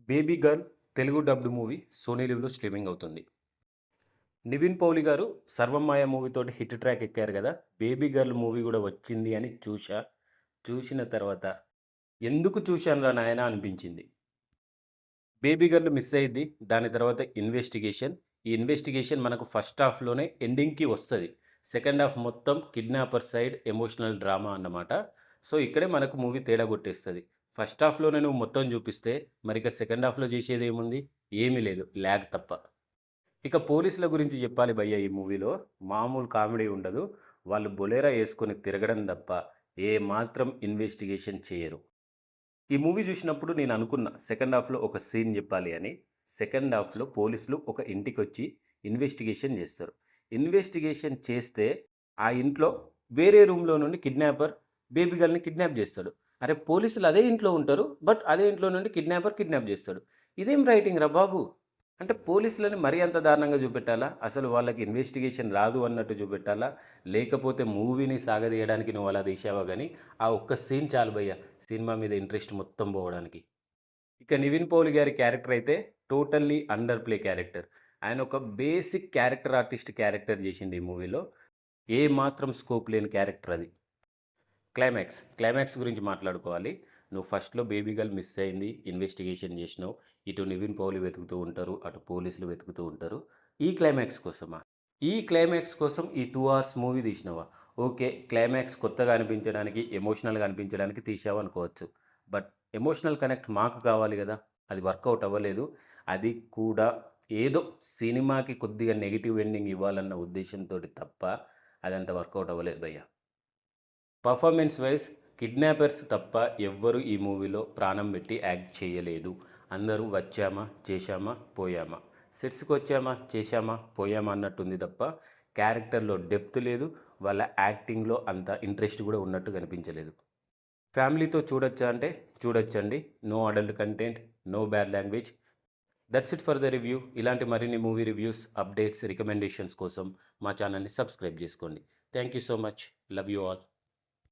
Baby girl Telugu dubbed movie Sony లివ్‌లో streaming అవుతుంది. నివిన్ పౌలి గారు 'సర్వమాయ' మూవీతోటి హిట్ ట్రాక్ ఎక్కారు గదా! 'బేబీ గర్ల్' మూవీ గూడా వచ్చింది అని చూషా. చూసిన తర్వాత ఎందుకు చూశానురా నాయనా అనిపించింది. 'బేబీ గర్ల్' మిస్ అయ్యిద్ది. దాని తర్వాత ఇన్వెస్టిగేషన్. ఈ ఇన్వెస్టిగేషన్ మనకు ఫస్ట్ హాఫ్‌లోనే ఎండింగ్‌కి వస్తది. సెకండ్ హాఫ్ మొత్తం కిడ్నాపర్ సైడ్ ఎమోషనల్ డ్రామా అన్నమాట. సో, ఇక్కడే మనకు మూవీ తేడా కొట్టేస్తది. ఫస్ట్ హాఫ్‌లోనే నువ్వు మొత్తం చూపిస్తే మరిక సెకండ్ హాఫ్‌లో చేసేదేముంది? ఏమీ లేదు. ల్యాగ్ తప్ప. ఇక పోలీసుల గురించి చెప్పాలి భయ్యా ఈ మూవీలో. మామూలు కామెడీ ఉండదు. వాళ్ళు బొలేరా యేసుకొని తిరగడం తప్ప ఏ మాత్రం ఇన్వెస్టిగేషన్ చేయరు. ఈ మూవీ చూసినప్పుడు నేను అనుకున్నా సెకండ్ హాఫ్‌లో ఒక సీన్ చెప్పాలి అని. సెకండ్ హాఫ్‌లో పోలీసులు ఒక ఇంటికొచ్చి ఇన్వెస్టిగేషన్ చేస్తారు. ఇన్వెస్టిగేషన్ చేస్తే ఆ ఇంట్లో వేరే రూమ్‌లో నుండి కిడ్నాపర్ బేబీ గర్ల్‌ని కిడ్నాప్ చేస్తాడు. అరే! పోలీసులు అదే ఇంట్లో ఉంటారు. బట్ అదే ఇంట్లో నుండి కిడ్నాప్ చేస్తాడు. ఇదేం రైటింగ్ రా బాబు! అంటే పోలీసులని మరీ అంత దారుణంగా చూపెట్టాలా? అసలు వాళ్ళకి ఇన్వెస్టిగేషన్ రాదు అన్నట్టు చూపెట్టాలా? లేకపోతే మూవీని సాగదీయడానికి నువ్వు అలా తీశావా గానీ, ఆ ఒక్క సీన్ చాలు భయ్యా సినిమా మీద ఇంట్రెస్ట్ మొత్తం పోవడానికి. ఇక 'నివిన్ పౌలి' గారి క్యారెక్టర్ అయితే టోటల్లీ అండర్ ప్లే క్యారెక్టర్. ఆయన ఒక బేసిక్ క్యారెక్టర్ ఆర్టిస్ట్ క్యారెక్టర్ చేసిండు ఈ మూవీలో. ఏ మాత్రం స్కోప్ లేని క్యారెక్టర్ అది. క్లైమాక్స్ గురించి మాట్లాడుకోవాలి. నువ్వు ఫస్ట్‌లో బేబీ గర్ల్ మిస్ అయింది. ఇన్వెస్టిగేషన్ చేసినావు. ఇటు నివిన్ పౌలి వెతుకుతూ ఉంటారు. అటు పోలీసులు వెతుకుతూ ఉంటారు. ఈ క్లైమాక్స్ కోసమా? ఈ క్లైమాక్స్ కోసం ఈ 2 అవర్స్ మూవీ తీసినావా? ఓకే. క్లైమాక్స్ కొత్తగా అనిపించడానికి, ఎమోషనల్‌గా అనిపించడానికి తీశావు అనుకోవచ్చు. బట్ ఎమోషనల్ కనెక్ట్ మాకు కావాలి గదా! అది వర్కౌట్ అవ్వలేదు. అది కూడా ఏదో సినిమాకి కొద్దిగా నెగెటివ్ ఎండింగ్ ఇవ్వాలన్న ఉద్దేశ్యంతోటి తప్ప అదంత వర్కౌట్ అవ్వలేదు భయ్యా. పర్ఫార్మెన్స్ వైజ్ కిడ్నాపర్స్ తప్ప ఎవ్వరు ఈ మూవీలో ప్రాణం పెట్టి యాక్ట్ చేయలేదు. అందరూ వచ్చామా, చేశామా, పోయామా. సెట్స్‌కి వచ్చామా, చేశామా, పోయామా అన్నట్టుంది తప్ప క్యారెక్టర్‌లో డెప్త్ లేదు. వాళ్ళ యాక్టింగ్‌లో అంత ఇంట్రెస్ట్ కూడా ఉన్నట్టు కనిపించలేదు. ఫ్యామిలీతో చూడొచ్చా అంటే చూడొచ్చండి. No adult content, no bad language. That's it for the review. ఇలాంటి మరిన్ని మూవీ రివ్యూస్, అప్డేట్స్, రికమెండేషన్స్ కోసం మా ఛానల్‌ని సబ్స్క్రైబ్ చేసుకోండి. Thank you so much. Love you all.